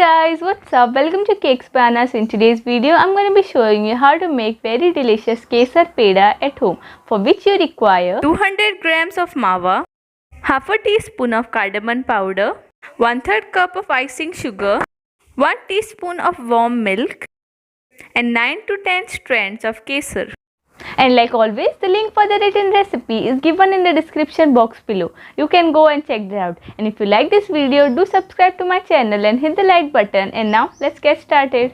guys, what's up? Welcome to Cakes Bananas. In today's video, I'm going to be showing you how to make very delicious Kesar Peda at home, for which you require 200 grams of mawa, half a teaspoon of cardamom powder, 1/3 cup of icing sugar, 1 teaspoon of warm milk, and 9 to 10 strands of kesar. And like always, the link for the written recipe is given in the description box below. You can go and check that out. And if you like this video, do subscribe to my channel and hit the like button. And now let's get started.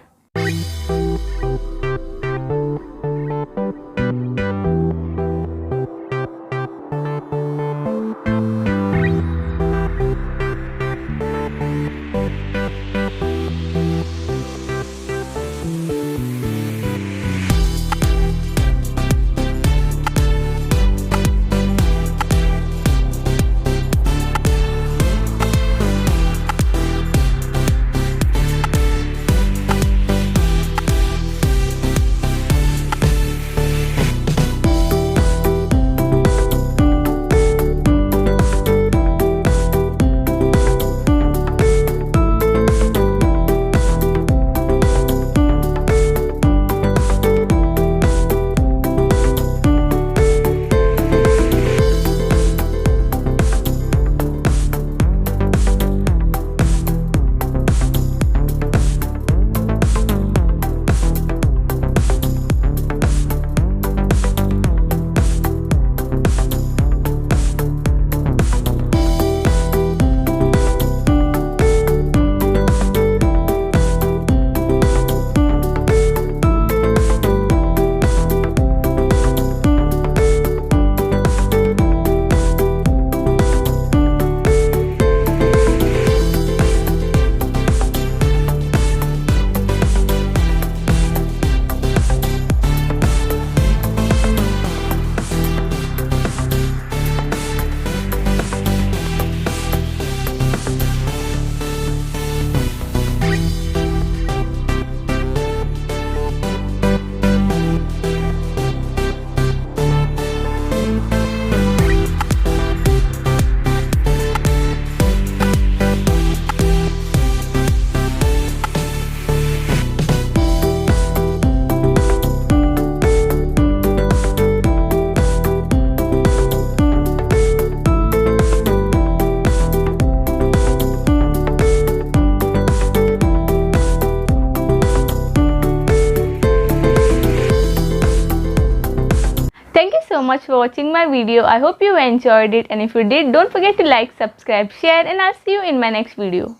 Thank you so much for watching my video. I hope you enjoyed it, and if you did, don't forget to like, subscribe, share, and I'll see you in my next video.